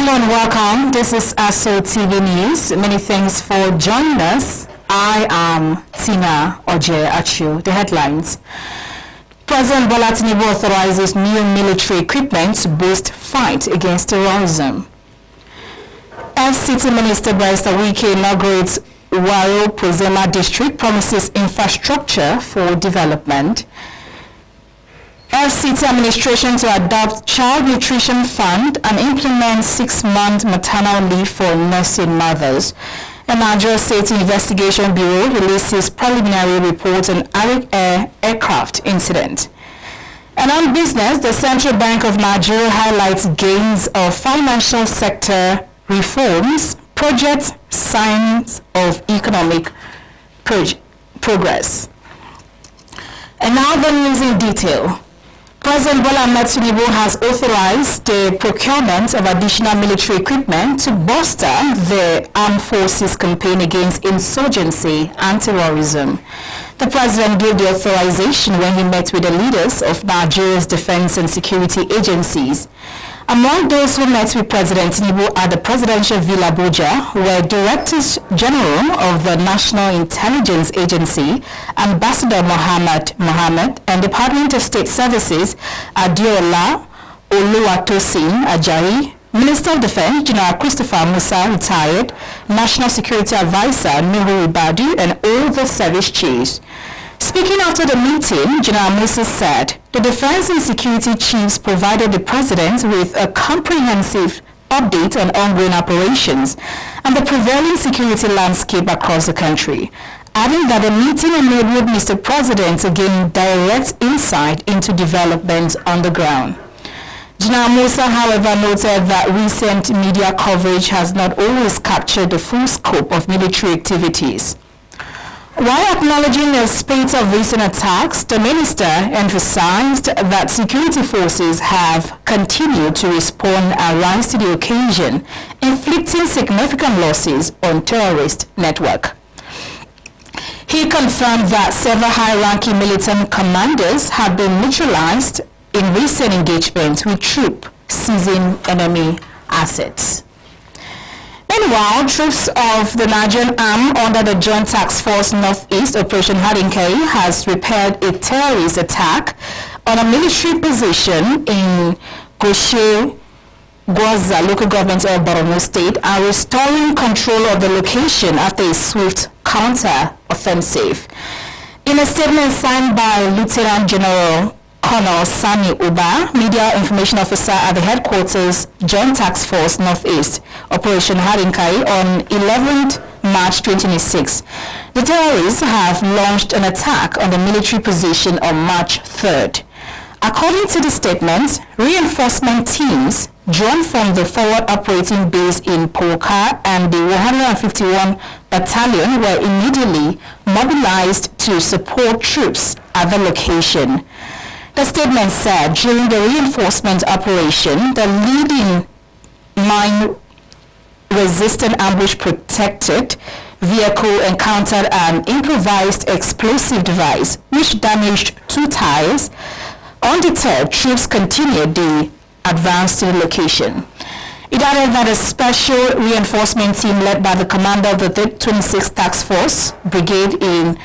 Hello and welcome. This is ASO TV News. Many thanks for joining us. I am Tina Oje Achu. The headlines. President Bola Tinubu authorizes new military equipment to boost fight against terrorism. FCT Minister Barrister Wike inaugurates Waro Pozema District, promises infrastructure for development. FCT administration to adopt Child Nutrition Fund and implement 6-month maternal leave for nursing mothers. The Nigeria State Investigation Bureau releases preliminary report on Arik Air aircraft incident. And on business, the Central Bank of Nigeria highlights gains of financial sector reforms, projects, signs of economic progress. And now the news in detail. President Bola Tinubu has authorized the procurement of additional military equipment to bolster the armed forces campaign against insurgency and terrorism. The president gave the authorization when he met with the leaders of Nigeria's defense and security agencies. Among those who met with President Tinubu at the Presidential Villa Abuja were Directors General of the National Intelligence Agency, Ambassador Mohammed, and Department of State Services, Adeola Oluwatosin Ajayi, Minister of Defense, General Christopher Musa, retired, National Security Advisor, Nuhu Ibadu, and all the service chiefs. Speaking after the meeting, General Musa said the defense and security chiefs provided the president with a comprehensive update on ongoing operations and the prevailing security landscape across the country, adding that the meeting enabled Mr. President to gain direct insight into developments on the ground. General Musa, however, noted that recent media coverage has not always captured the full scope of military activities. While acknowledging a spate of recent attacks, the minister emphasized that security forces have continued to respond and rise to the occasion, inflicting significant losses on terrorist network. He confirmed that several high-ranking militant commanders have been neutralized in recent engagements with troops seizing enemy assets. Meanwhile, troops of the Nigerian arm under the Joint Task Force Northeast Operation Hadinkai has repaired a terrorist attack on a military position in Goshe Gwaza local government of Borno State and restoring control of the location after a swift counter-offensive. In a statement signed by Lieutenant General Colonel Sani Uba, Media Information Officer at the Headquarters Joint Task Force Northeast Operation Hadinkai on 11th March 2026, the terrorists have launched an attack on the military position on March 3rd. According to the statement, reinforcement teams drawn from the forward operating base in Poka and the 151 Battalion were immediately mobilized to support troops at the location. The statement said during the reinforcement operation, the leading mine-resistant ambush-protected vehicle encountered an improvised explosive device which damaged 2 tires. Undeterred, troops continued the advance to the location. It added that a special reinforcement team led by the commander of the 26th Task Force Brigade in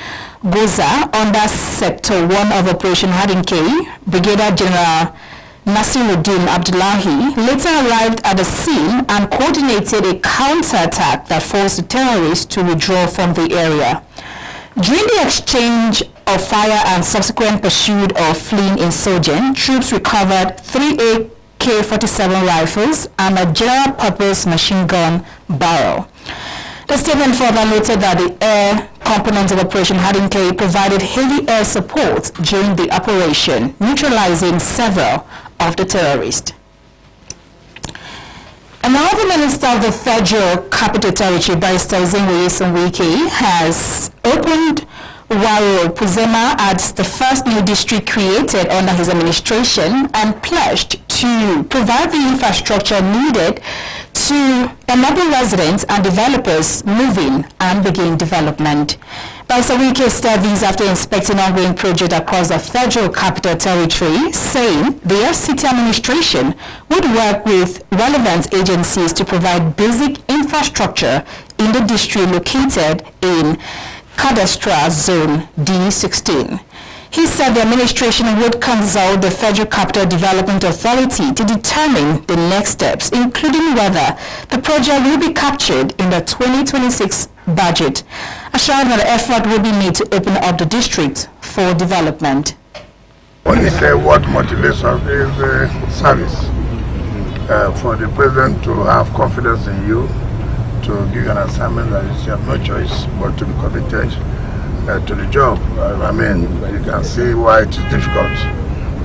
Goza under Sector 1 of Operation Hadinkai, Brigadier General Nasiruddin Abdullahi, later arrived at the scene and coordinated a counterattack that forced the terrorists to withdraw from the area. During the exchange of fire and subsequent pursuit of fleeing insurgents, troops recovered 3 AK-47 rifles and a general-purpose machine gun barrel. The statement further noted that the air component of Operation Hadinkai provided heavy air support during the operation, neutralizing several of the terrorists. Another minister of the Federal Capital Territory, Barrister Nyesom Wike, has opened Waro Pozema as the first new district created under his administration and pledged to provide the infrastructure needed to enable residents and developers move in and begin development. Dr. Wike said these after inspecting ongoing projects across the Federal Capital Territory, saying the FCT administration would work with relevant agencies to provide basic infrastructure in the district located in Cadastral Zone D16. He said the administration would consult the Federal Capital Development Authority to determine the next steps, including whether the project will be captured in the 2026 budget, assuring that effort will be made to open up the district for development. When you say what motivates us is service. For the president to have confidence in you, to give you an assignment that you have no choice but to be committed to the job. I mean, you can see why it is difficult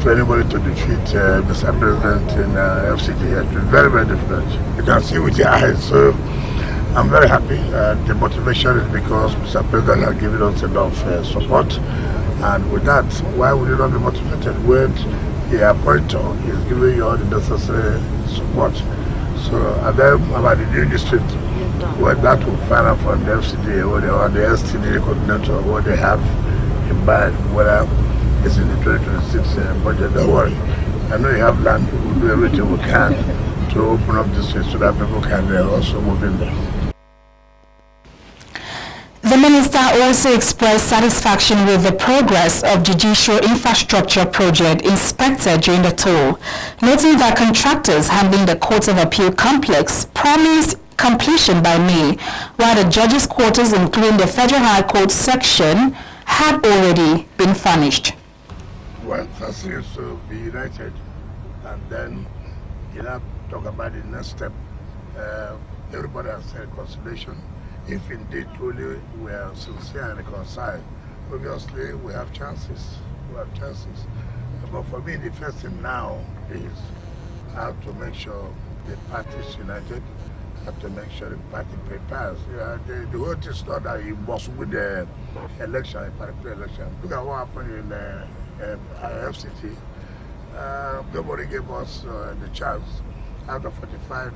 for anybody to defeat Mr. President in FCT. It is very, very difficult. You can see with your eyes. So I'm very happy. The motivation is because Mr. President has given us enough support. And with that, why would you not be motivated when the appointer is giving you all the necessary support? So, and then about the new district, well, that will find out from the FCT or the STD coordinator what they have in mind, whether it's in the 2026 budget. Don't worry. I know you have land. We'll do everything we can to open up this way so that people can also move in there. The minister also expressed satisfaction with the progress of judicial infrastructure project inspected during the tour, noting that contractors handling the Court of Appeal complex promised completion by May, while the judges' quarters, including the Federal High Court section, had already been furnished. Well, first is to be united, and then talk about the next step. Everybody has said reconciliation. If indeed truly we are sincere and reconciled, obviously we have chances. But for me, the first thing now is how to make sure the party is united, how to make sure the party prepares. The whole thing is not that you must win the election, a particular election. Look at what happened in FCT. Nobody gave us the chance. Out of 45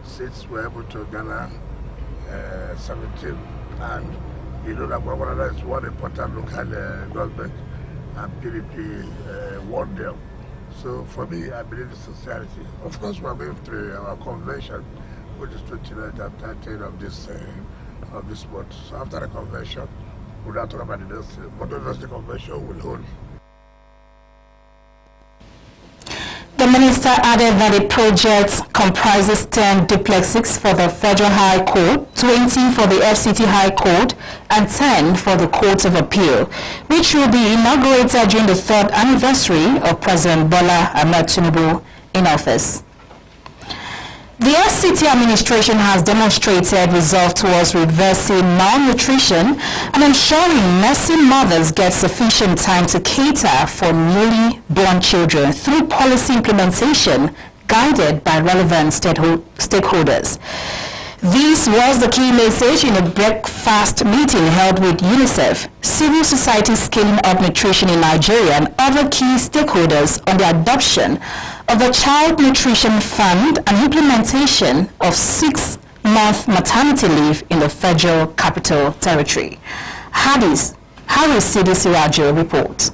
seats, we were able to garner 17, and you know that one of that is one important local government, and PDP won them. So for me, I believe in sincerity. Of course, we are going through our convention, which is 29th and 30th of this month. So after the convention, we'll not talk about the next thing, but the convention will hold. The minister added that the project comprises 10 duplexes for the Federal High Court, 20 for the FCT High Court, and 10 for the Court of Appeal, which will be inaugurated during the 3rd anniversary of President Bola Ahmed Tinubu in office. The FCT administration has demonstrated resolve towards reversing malnutrition and ensuring nursing mothers get sufficient time to cater for newly born children through policy implementation guided by relevant stakeholders. This was the key message in a breakfast meeting held with UNICEF, civil society scaling up nutrition in Nigeria, and other key stakeholders on the adoption of the Child Nutrition Fund and implementation of 6-month maternity leave in the Federal Capital Territory. Harris Sidi Sirajo reports.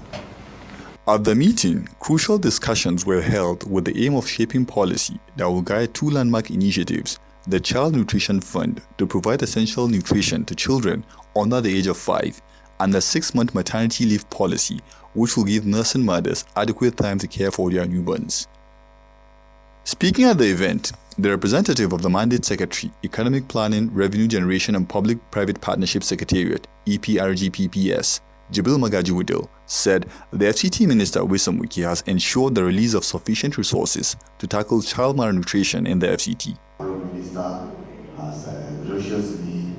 At the meeting, crucial discussions were held with the aim of shaping policy that will guide 2 landmark initiatives: the Child Nutrition Fund to provide essential nutrition to children under the age of 5, and the 6-month maternity leave policy, which will give nursing mothers adequate time to care for their newborns. Speaking at the event, the representative of the Mandate Secretary, Economic Planning, Revenue Generation and Public-Private Partnership Secretariat, EPRGPPS, Jibril Magaji-Wudil, said the FCT Minister Nyesom Wike has ensured the release of sufficient resources to tackle child malnutrition in the FCT. The Minister has graciously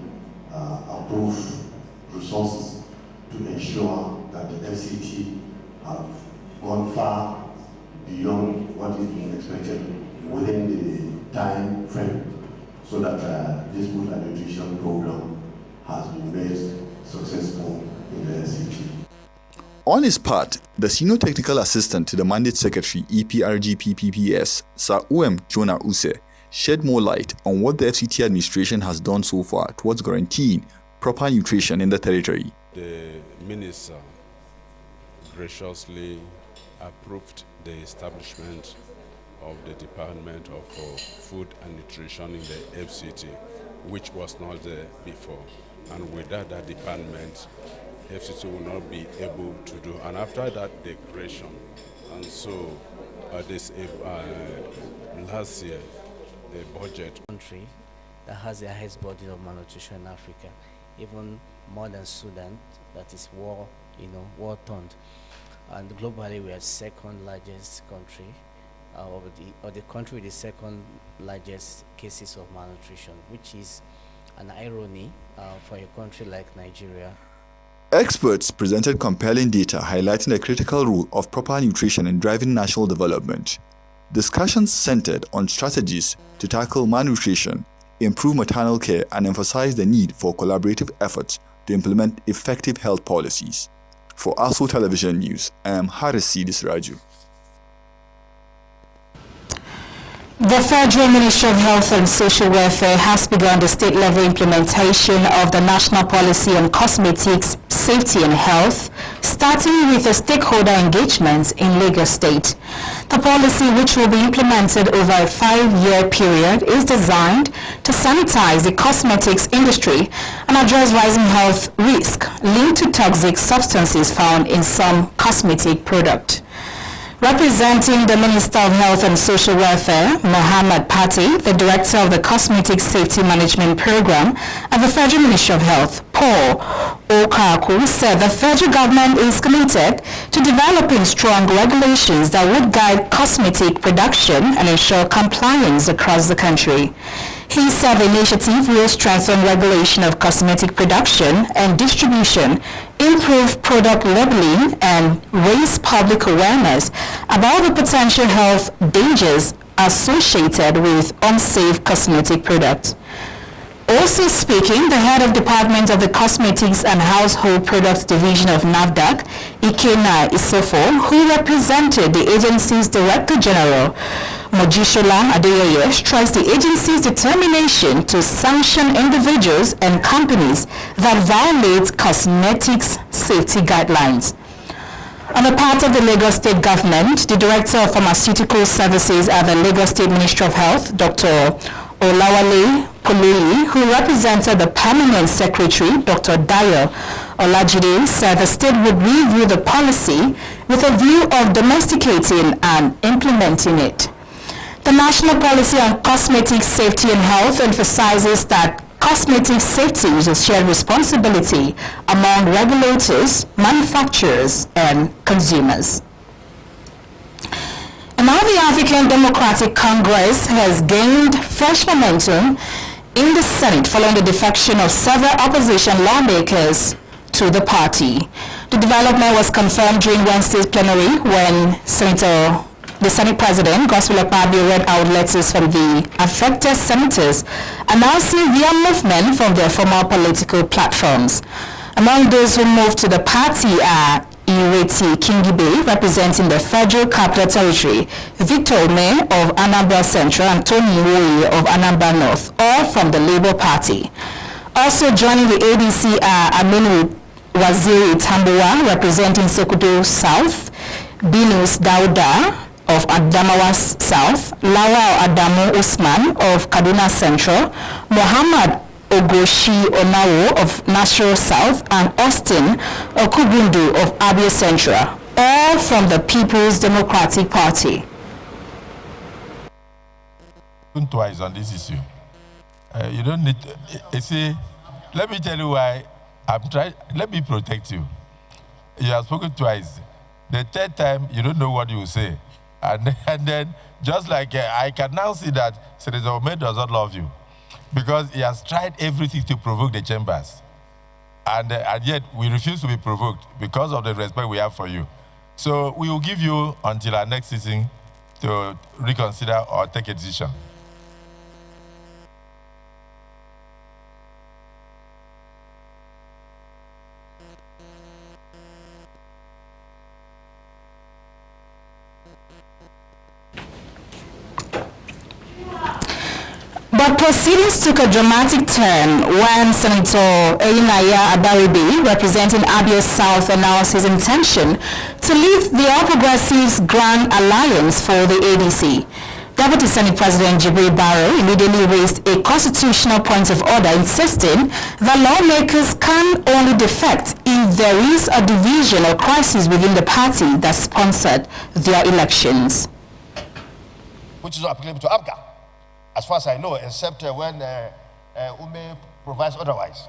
approved resources to ensure that the FCT have gone far beyond what is being expected within the time frame, so that this food and nutrition program has been made successful in the FCT. On his part, the Senior Technical Assistant to the Mandate Secretary EPRGPPS, Sir O.M. Jonah Use, shed more light on what the FCT administration has done so far towards guaranteeing proper nutrition in the territory. The minister graciously approved the establishment of the Department of Food and Nutrition in the FCT, which was not there before. And without that department, FCT will not be able to do. And after that declaration, and so last year, the budget. Country that has the highest burden of malnutrition in Africa, even more than Sudan, that is war-torn. And globally, we are second largest country, or the country with the second largest cases of malnutrition, which is an irony for a country like Nigeria. Experts presented compelling data highlighting the critical role of proper nutrition in driving national development. Discussions centered on strategies to tackle malnutrition, improve maternal care, and emphasize the need for collaborative efforts to implement effective health policies. For ASO Television News, I am Haris Sidis Raju. The Federal Ministry of Health and Social Welfare has begun the state-level implementation of the National Policy on Cosmetics, Safety and Health, starting with the stakeholder engagement in Lagos State. The policy, which will be implemented over a 5-year period, is designed to sanitize the cosmetics industry and address rising health risk linked to toxic substances found in some cosmetic products. Representing the Minister of Health and Social Welfare, Mohammed Patti, the Director of the Cosmetic Safety Management Program at the Federal Ministry of Health, Paul Okaku, said the federal government is committed to developing strong regulations that would guide cosmetic production and ensure compliance across the country. He said the initiative will strengthen regulation of cosmetic production and distribution, improve product labeling, and raise public awareness about the potential health dangers associated with unsafe cosmetic products. Also speaking, the head of Department of the Cosmetics and Household Products Division of NAFDAC, Ikenna Isofo, who represented the agency's Director General, Mojisola Adeyeye, stressed the agency's determination to sanction individuals and companies that violate cosmetics safety guidelines. On the part of the Lagos State Government, the Director of Pharmaceutical Services at the Lagos State Ministry of Health, Dr. Olawale Polili, who represented the Permanent Secretary, Dr. Dayo Olajide, said the state would review the policy with a view of domesticating and implementing it. The National Policy on Cosmetic Safety and Health emphasizes that cosmetic safety is a shared responsibility among regulators, manufacturers, and consumers. And now the African Democratic Congress has gained fresh momentum in the Senate following the defection of several opposition lawmakers to the party. The development was confirmed during Wednesday's plenary when the Senate President, Godswill Akpabio, read out letters from the affected senators announcing their movement from their former political platforms. Among those who moved to the party are Ireti Kingibe, representing the Federal Capital Territory, Victor Ome of Anambra Central, and Tony Woye of Anambra North, all from the Labour Party. Also joining the ADC are Aminu Waziri Tambuwa, representing Sokoto South, Binus Dauda of Adamawa South, Lawal Adamu Usman of Kaduna Central, Muhammad Ogoshi Onawo of Nasarawa South, and Austin Okubundu of Abia Central, all from the People's Democratic Party. Twice on this issue. You don't need to, see, let me tell you why I'm trying. Let me protect you. You have spoken twice. The third time, you don't know what you will say. And then, just like I can now see that Senator Ome does not love you, because he has tried everything to provoke the chambers. And yet, we refuse to be provoked because of the respect we have for you. So we will give you until our next sitting to reconsider or take a decision. But proceedings took a dramatic turn when Senator Eyinaya Abaribe, representing Abia South, announced his intention to leave the All Progressives Grand Alliance for the ADC. Deputy Senate President Jibril Barrow immediately raised a constitutional point of order, insisting that lawmakers can only defect if there is a division or crisis within the party that sponsored their elections. Which is applicable to ABGA, as far as I know, except when Ume provides otherwise.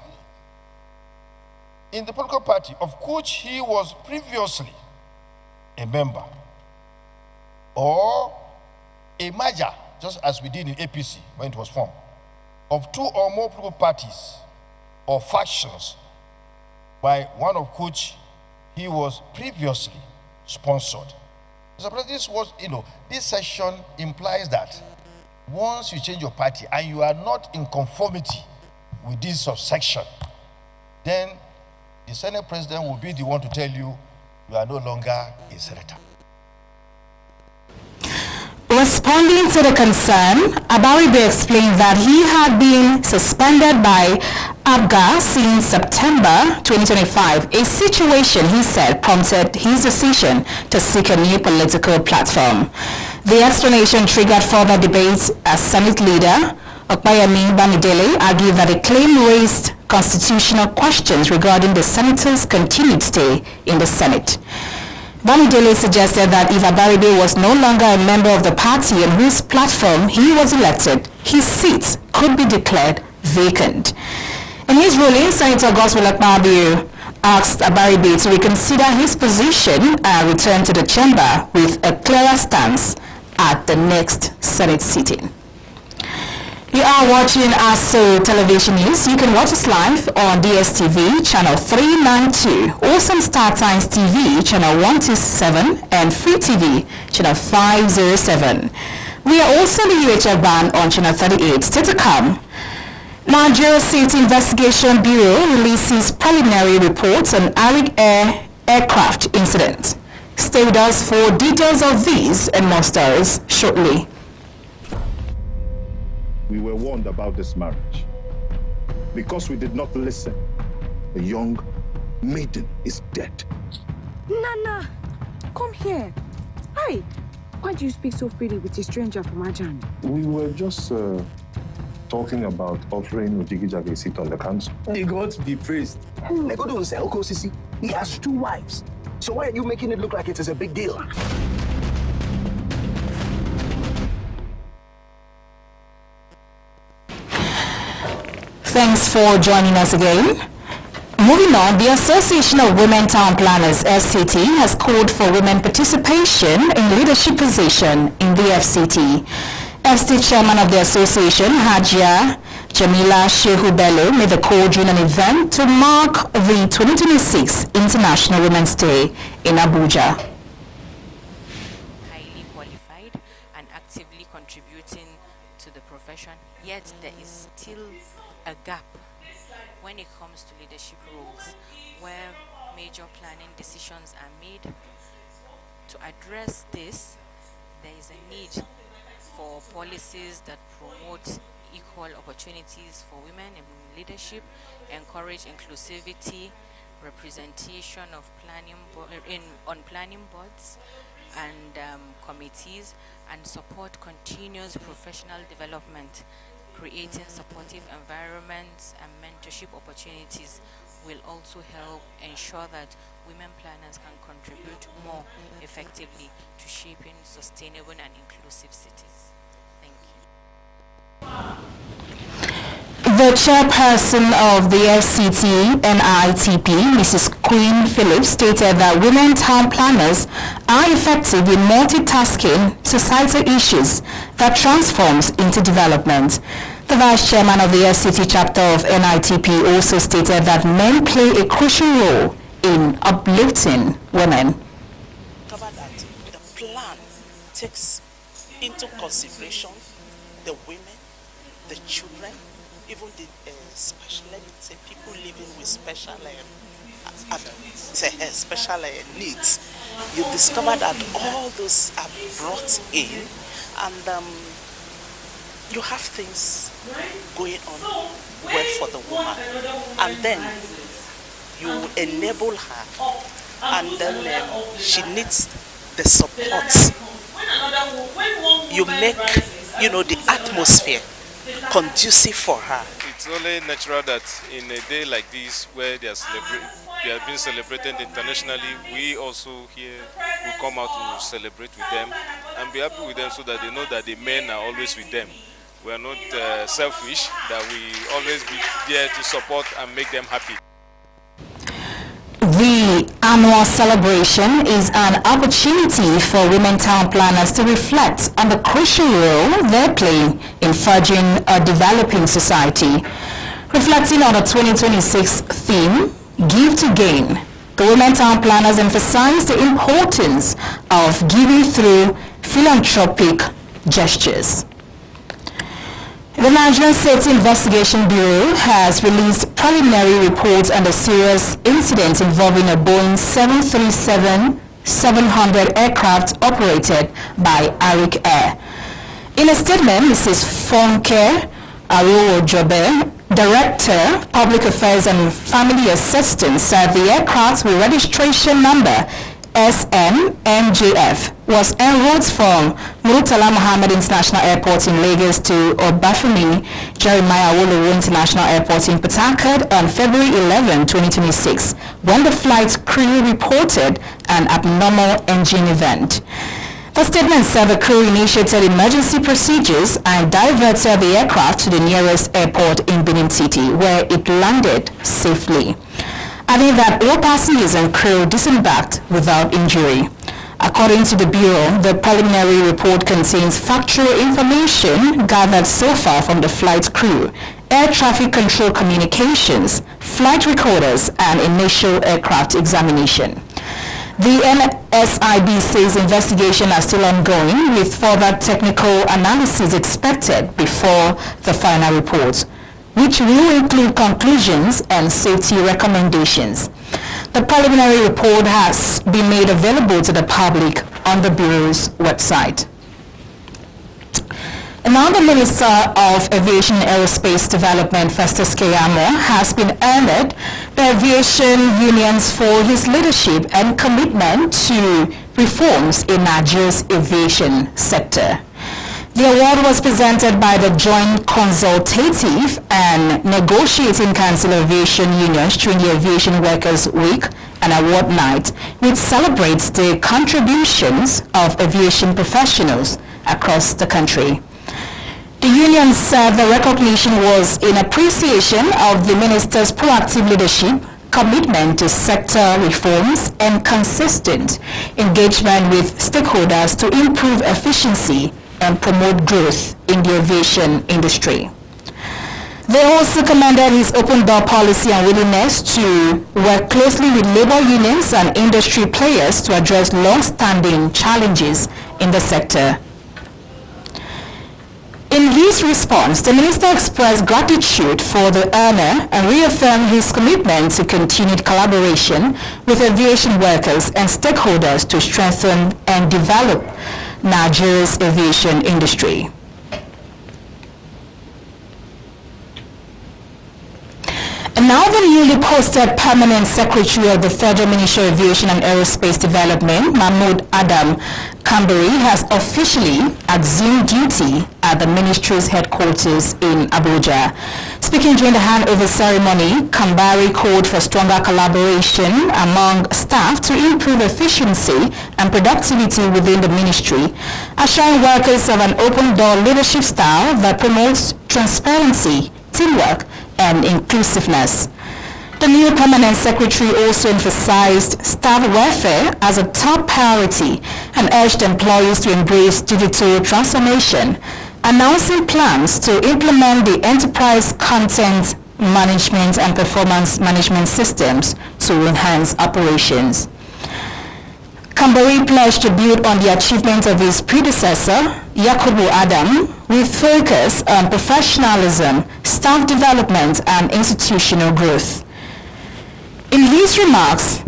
In the political party of which he was previously a member, or a merger, just as we did in APC when it was formed, of two or more political parties or factions, by one of which he was previously sponsored. Mr. President, this was, this session implies that once you change your party and you are not in conformity with this subsection, then the Senate President will be the one to tell you you are no longer a senator. Responding to the concern, Abaribe explained that he had been suspended by ABGA since September 2025, a situation he said prompted his decision to seek a new political platform. The explanation triggered further debates as Senate leader Okpayemi Bamidele argued that the claim raised constitutional questions regarding the senator's continued stay in the Senate. Bamidele suggested that if Abaribe was no longer a member of the party on whose platform he was elected, his seat could be declared vacant. In his ruling, Senator Godswill Akpabio asked Abaribe to reconsider his position and return to the chamber with a clearer stance at the next Senate sitting. You are watching ASO Television News. You can watch us live on DSTV channel 392, also Star Times TV channel 127 and Free TV channel 507. We are also on the UHF band on channel 38. Still to come, Nigeria Safety Investigation Bureau releases preliminary reports on Arik Air aircraft incident. Stay with us for details of these and more stories shortly. We were warned about this marriage. Because we did not listen, a young maiden is dead. Nana, come here. Hi. Why do you speak so freely with a stranger from Ajani? We were just talking about offering Ojigijage a seat on the council. God be praised. Negodo say Oko Sisi. He has 2 wives. So why are you making it look like it is a big deal? Thanks for joining us again. Moving on, the Association of Women Town Planners, FCT, has called for women participation in leadership position in the FCT. FCT chairman of the association, Hajia Jamila Shehu Bello, made the call during an event to mark the 2026 International Women's Day in Abuja. Highly qualified and actively contributing to the profession, yet there is still a gap when it comes to leadership roles where major planning decisions are made. To address this, there is a need for policies that promote equal opportunities for women in leadership, encourage inclusivity, representation of planning boards and committees, and support continuous professional development. Creating supportive environments and mentorship opportunities will also help ensure that women planners can contribute more effectively to shaping sustainable and inclusive cities. Thank you. The chairperson of the FCT NITP, Mrs. Queen Phillips, stated that women town planners are effective in multitasking societal issues that transforms into development. The vice chairman of the FCT chapter of NITP also stated that men play a crucial role in uplifting women. Cover that the plan takes into consideration the women, the children, even the special people living with special needs. You discover that all those are brought in, and you have things going on well for the woman, and then you enable her, and then she needs the support. You make, the atmosphere conducive for her. It's only natural that in a day like this, where they are being celebrated internationally, we also here will come out to celebrate with them and be happy with them, so that they know that the men are always with them. We are not selfish, that we always be there to support and make them happy. The annual celebration is an opportunity for women town planners to reflect on the crucial role they play in forging a developing society. Reflecting on the 2026 theme, Give to Gain, the women town planners emphasize the importance of giving through philanthropic gestures. The Nigerian Safety Investigation Bureau has released preliminary reports on the serious incident involving a Boeing 737-700 aircraft operated by Arik Air. In a statement, Mrs. Fonke Arowo-Jobe, Director, Public Affairs and Family Assistance, said the aircraft with registration number SNNJF was en route from Murtala Mohammed International Airport in Lagos to Obafemi Jeremiah Awolowo International Airport in Port Harcourt on February 11, 2026, when the flight crew reported an abnormal engine event. The statement said the crew initiated emergency procedures and diverted the aircraft to the nearest airport in Benin City, where it landed safely, adding that all passengers and crew disembarked without injury. According to the Bureau, the preliminary report contains factual information gathered so far from the flight crew, air traffic control communications, flight recorders, and initial aircraft examination. The NSIB says investigations are still ongoing, with further technical analysis expected before the final report, which will include conclusions and safety recommendations. The preliminary report has been made available to the public on the Bureau's website. And now the Minister of Aviation and Aerospace Development, Festus Keyamo, has been honored by aviation unions for his leadership and commitment to reforms in Nigeria's aviation sector. The award was presented by the Joint Consultative and Negotiating Council of Aviation Unions during the Aviation Workers Week, an award night which celebrates the contributions of aviation professionals across the country. The union said the recognition was in appreciation of the minister's proactive leadership, commitment to sector reforms, and consistent engagement with stakeholders to improve efficiency and promote growth in the aviation industry. They also commended his open door policy and willingness to work closely with labor unions and industry players to address long-standing challenges in the sector. In his response, the minister expressed gratitude for the honor and reaffirmed his commitment to continued collaboration with aviation workers and stakeholders to strengthen and develop Nigeria's aviation industry. And now the newly posted Permanent Secretary of the Federal Ministry of Aviation and Aerospace Development, Mahmoud Adam Kambari, has officially assumed duty at the ministry's headquarters in Abuja. Speaking during the handover ceremony, Kambari called for stronger collaboration among staff to improve efficiency and productivity within the ministry, assuring workers of an open-door leadership style that promotes transparency, teamwork, and inclusiveness. The new permanent secretary also emphasized staff welfare as a top priority and urged employees to embrace digital transformation, announcing plans to implement the enterprise content management and performance management systems to enhance operations. Kambari pledged to build on the achievements of his predecessor, Yakubu Adam, with focus on professionalism, staff development, and institutional growth. In his remarks,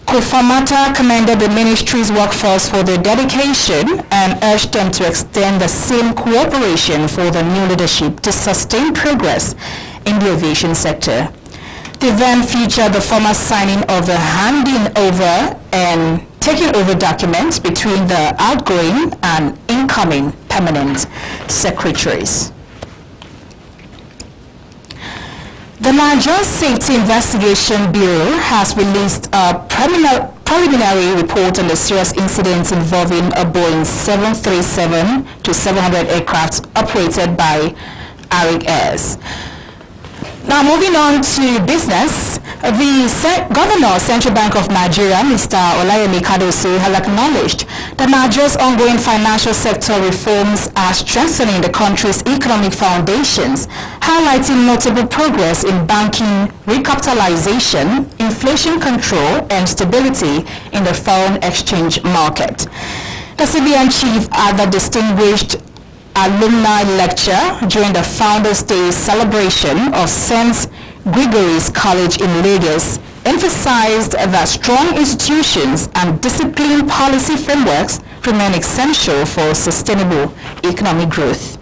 Kofamata commended the ministry's workforce for their dedication and urged them to extend the same cooperation for the new leadership to sustain progress in the aviation sector. The event featured the formal signing of the handing over and taking over documents between the outgoing and incoming permanent secretaries. The Nigeria Safety Investigation Bureau has released a preliminary report on the serious incidents involving a Boeing 737-700 aircraft operated by Arik Airs. Now moving on to business, the Governor, Central Bank of Nigeria, Mr. Olayemi Kadoso, has acknowledged that Nigeria's ongoing financial sector reforms are strengthening the country's economic foundations, highlighting notable progress in banking recapitalization, inflation control, and stability in the foreign exchange market. The CBN chief at the distinguished alumni lecture during the Founders Day celebration of St. Gregory's College in Lagos emphasized that strong institutions and disciplined policy frameworks remain essential for sustainable economic growth.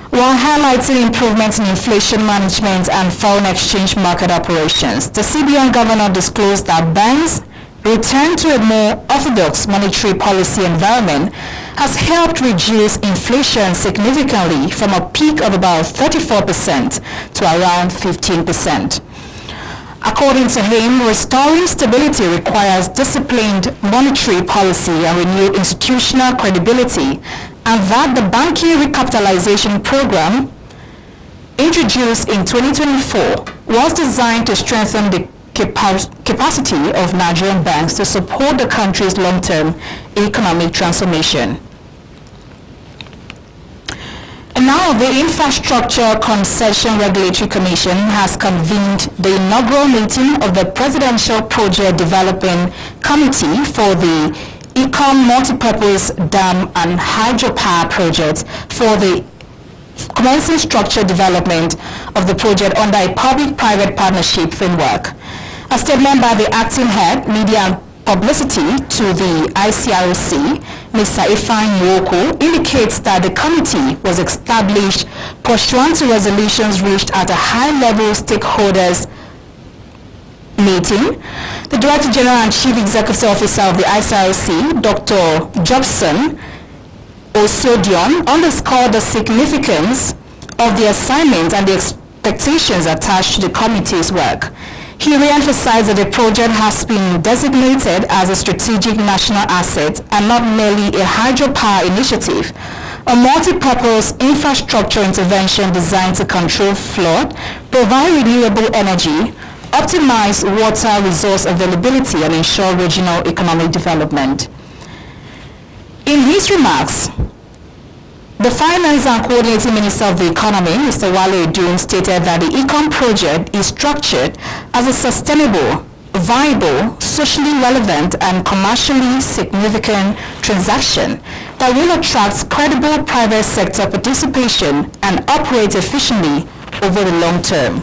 While highlighting improvements in inflation management and foreign exchange market operations, the CBN governor disclosed that banks' return to a more orthodox monetary policy environment has helped reduce inflation significantly from a peak of about 34% to around 15%. According to him, restoring stability requires disciplined monetary policy and renewed institutional credibility, and that the banking recapitalization program introduced in 2024 was designed to strengthen the capacity of Nigerian banks to support the country's long-term economic transformation. And now the Infrastructure Concession Regulatory Commission has convened the inaugural meeting of the Presidential Project Development Committee for the Ecom Multipurpose Dam and Hydropower Project for the commencing structure development of the project under a public-private partnership framework. A statement by the acting head, Media and Publicity to the ICRC, Mr. Ifeanyi Nwoko, indicates that the committee was established pursuant to resolutions reached at a high-level stakeholders meeting. The Director General and Chief Executive Officer of the ICRC, Dr. Jobson Osodion, underscored the significance of the assignment and the expectations attached to the committee's work. He re-emphasized that the project has been designated as a strategic national asset and not merely a hydropower initiative, a multi-purpose infrastructure intervention designed to control flood, provide renewable energy, optimize water resource availability, and ensure regional economic development. In his remarks, the Finance and Coordinating Minister of the Economy, Mr. Wale Edun, stated that the Ecom project is structured as a sustainable, viable, socially relevant, and commercially significant transaction that will attract credible private sector participation and operate efficiently over the long term.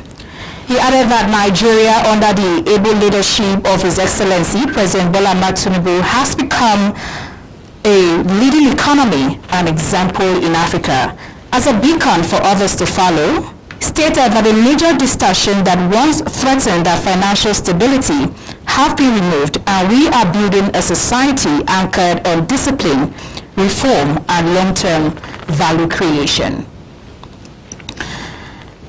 He added that Nigeria, under the able leadership of His Excellency President Bola Ahmed Tinubu, has become a leading economy and example in Africa. As a beacon for others to follow, stated that the major distortion that once threatened our financial stability have been removed, and we are building a society anchored on discipline, reform, and long-term value creation.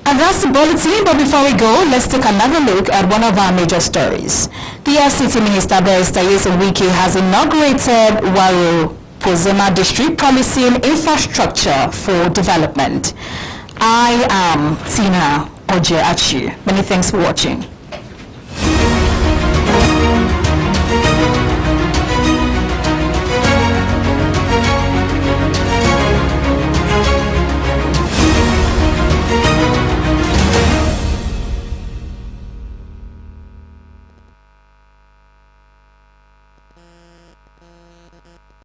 And that's the bulletin, but before we go, let's take another look at one of our major stories. The FCT Minister, Barrister Nyesom Wike, has inaugurated Waro Pozema District promising infrastructure for development. I am Tina Ojeachi. Many thanks for watching.